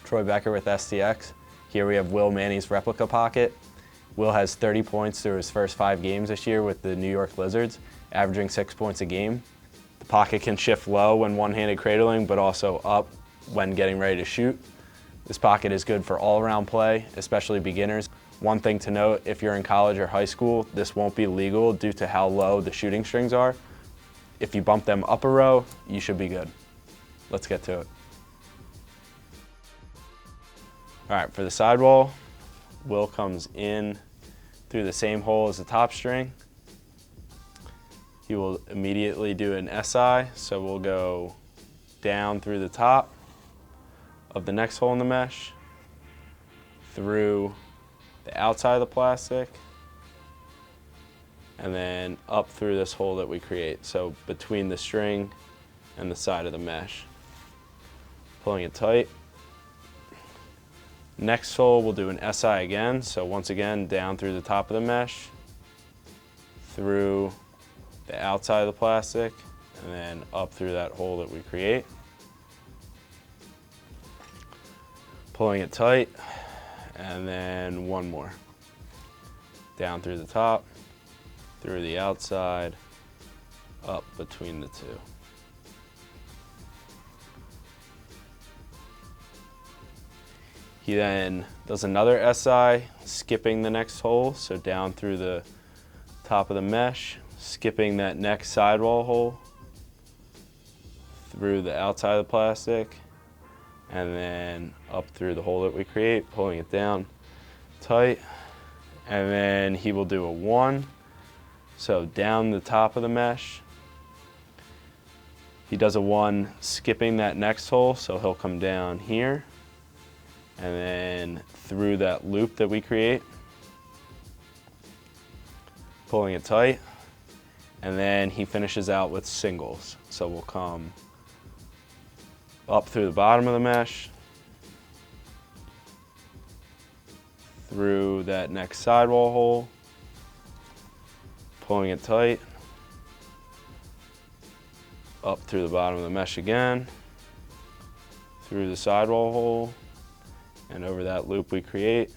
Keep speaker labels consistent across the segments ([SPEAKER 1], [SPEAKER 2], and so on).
[SPEAKER 1] Troy Becker with STX. Here we have Manny's Replica pocket. Will has 30 points through his first 5 games this year with the New York Lizards, averaging 6 points a game. The pocket can shift low when one-handed cradling, but also up when getting ready to shoot. This pocket is good for all-around play, especially beginners. One thing to note, if you're in college or high school, this won't be legal due to how low the shooting strings are. If you bump them up a row, you should be good. Let's get to it. All right, for the sidewall, Will comes in through the same hole as the top string. He will immediately do an SI, so we'll go down through the top of the next hole in the mesh, through the outside of the plastic, and then up through this hole that we create, so between the string and the side of the mesh. Pulling it tight. Next hole, we'll do an SI again, so once again, down through the top of the mesh, through the outside of the plastic, and then up through that hole that we create. Pulling it tight, and then one more. Down through the top, through the outside, up between the two. He then does another SI, skipping the next hole, so down through the top of the mesh, skipping that next sidewall hole, through the outside of the plastic, and then up through the hole that we create, pulling it down tight. And then he will do a 1, so down the top of the mesh. He does a 1, skipping that next hole, so he'll come down here, and then through that loop that we create, pulling it tight, and then he finishes out with singles. So we'll come up through the bottom of the mesh, through that next sidewall hole, pulling it tight, up through the bottom of the mesh again, through the sidewall hole, and over that loop we create,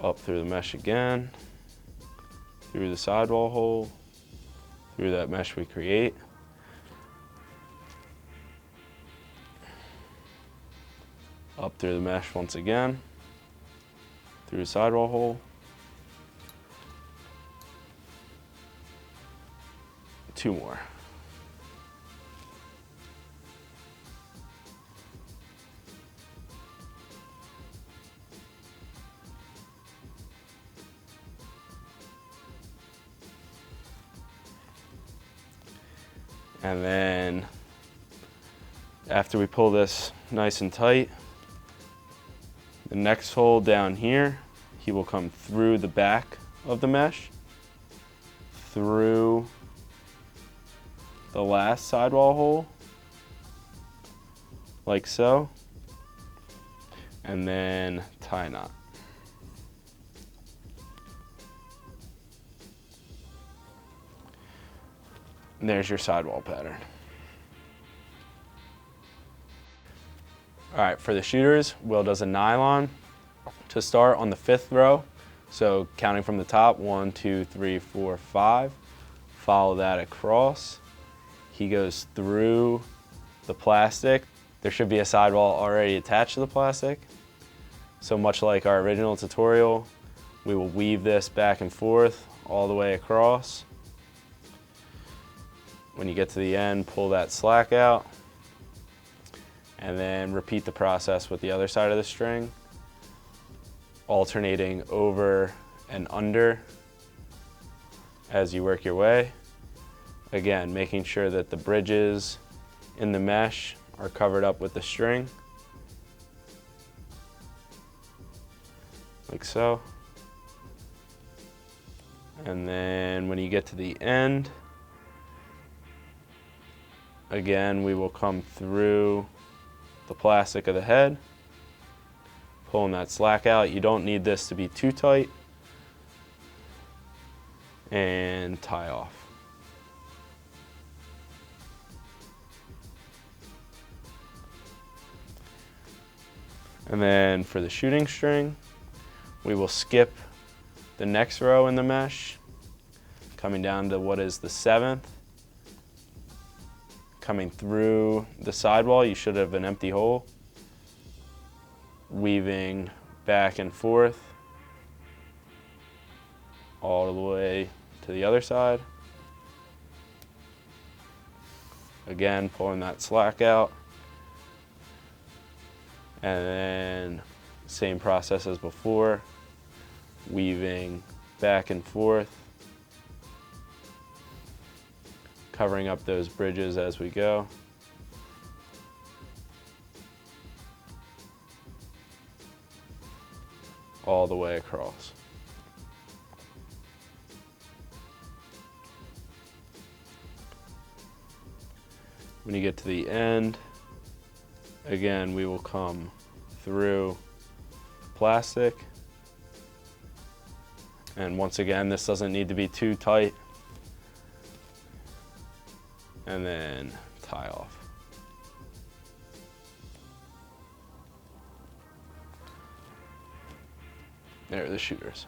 [SPEAKER 1] up through the mesh again, through the sidewall hole, through that mesh we create, up through the mesh once again, through the sidewall hole, 2 more. And then after we pull this nice and tight, the next hole down here, he will come through the back of the mesh, through the last sidewall hole, like so, and then tie knot. And there's your sidewall pattern. All right, for the shooters, Will does a nylon to start on the 5th row. So counting from the top, 1, 2, 3, 4, 5. Follow that across. He goes through the plastic. There should be a sidewall already attached to the plastic. So much like our original tutorial, we will weave this back and forth all the way across. When you get to the end, pull that slack out, and then repeat the process with the other side of the string, alternating over and under as you work your way. Again, making sure that the bridges in the mesh are covered up with the string, like so. And then when you get to the end, again, we will come through the plastic of the head, pulling that slack out. You don't need this to be too tight, and tie off. And then for the shooting string, we will skip the next row in the mesh, coming down to what is the 7th. Coming through the sidewall, you should have an empty hole. Weaving back and forth all the way to the other side. Again, pulling that slack out. And then same process as before, weaving back and forth, covering up those bridges as we go. All the way across. When you get to the end, again, we will come through plastic. And once again, this doesn't need to be too tight. And then tie off. There are the shooters.